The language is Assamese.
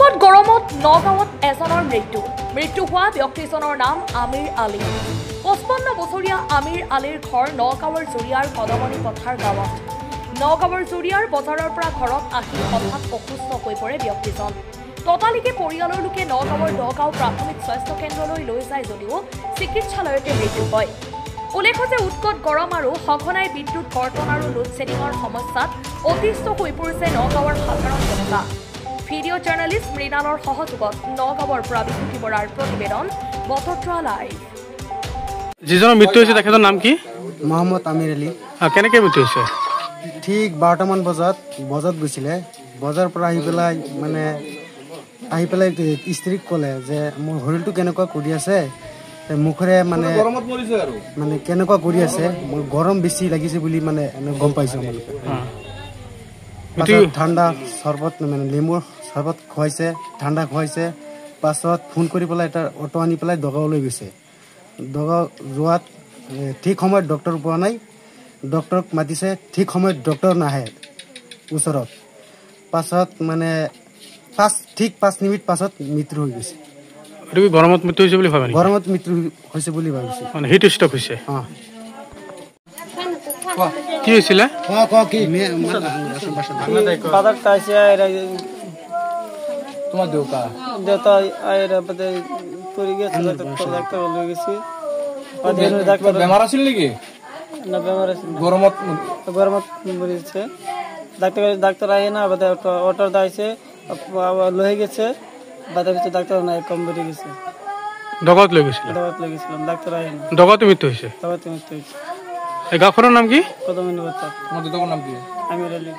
উৎকট গৰমত নগাঁৱত এজনৰ মৃত্যু হোৱা ব্যক্তিজনৰ নাম আমিৰ আলী। 55 বছৰীয়া আমিৰ আলীৰ ঘৰ নগাঁৱৰ জুৰিয়াৰ কদমনি পথাৰ গাঁৱত। নগাঁৱৰ জুৰিয়াৰ বজাৰৰ পৰা ঘৰত আহি হঠাৎ অসুস্থ হৈ পৰে ব্যক্তিজন। ততালিকে পৰিয়ালৰ লোকে নগাঁও প্ৰাথমিক স্বাস্থ্য কেন্দ্ৰলৈ লৈ যায় যদিও চিকিৎসালয়তে মৃত্যু হয়। উল্লেখ্য যে উৎকট গৰম আৰু সঘনাই বিদ্যুৎ কৰ্তন আৰু লোডশ্বেডিঙৰ সমস্যাত অতিষ্ঠ হৈ পৰিছে নগাঁৱৰ সাধাৰণ জনতা। ভিডিঅ' জাৰ্নেলিষ্ট মৃণালৰ সহযোগত নগাঁৱৰ পৰা বিভূতি বৰাৰ প্ৰতিবেদন বতত্ৰা লাইভ। যিজনৰ মৃত্যু হৈছে তেখেতৰ নাম কি? মহম্মদ আমিৰ আলী। কেনেকৈ মৃত্যু হৈছে? ঠিক 12টামান বজাত গৈছিলে। বজাৰৰ পৰা আহি পেলাই স্ত্ৰীক ক'লে যে মোৰ শৰীৰটো কেনেকুৱা কৰি আছে, মুখেৰে মানে কেনেকুৱা কৰি আছে, মোৰ গৰম বেছি লাগিছে বুলি গম পাইছোঁ। ঠাণ্ডা চৰবত নেমুৰ চৰবত খুৱাইছে, ঠাণ্ডা খুৱাইছে। পাছত ফোন কৰি পেলাই এটা অটো আনি পেলাই দগাঁৱলৈ গৈছে। দগাঁও যোৱাত ঠিক সময়ত ডক্টৰ পোৱা নাই। ডক্টৰক মাতিছে, ঠিক সময়ত ডক্টৰ নাহে ওচৰত। পাছত ঠিক 5 মিনিট পাছত মৃত্যু হৈ গৈছে। গৰমত মৃত্যু হৈছে বুলি ভাবে? গৰমত মৃত্যু হৈছে বুলি ভাবিছে। হিট ষ্ট্ৰক হৈছে। কি হৈছিলে? তোমার দেউতা বেমার আছিল নাকি? না বেমার আছে, গরমত মরেছে। ডাক্তার আহে না, অটোর দাইছে লয়ে গেছে, বাদের ভিতরে ডাক্তার নাই, কম বেড়ে গেছে। দগাঁত লৈ গৈছিলাম, ডাক্তার আহে না, দগাঁতে মৃত্যু হৈছে। এই গাঁওখনৰ নাম কি? কদমনি পথাৰ। তোমাৰ দেউতাৰ নাম কি? আমিৰ আলী।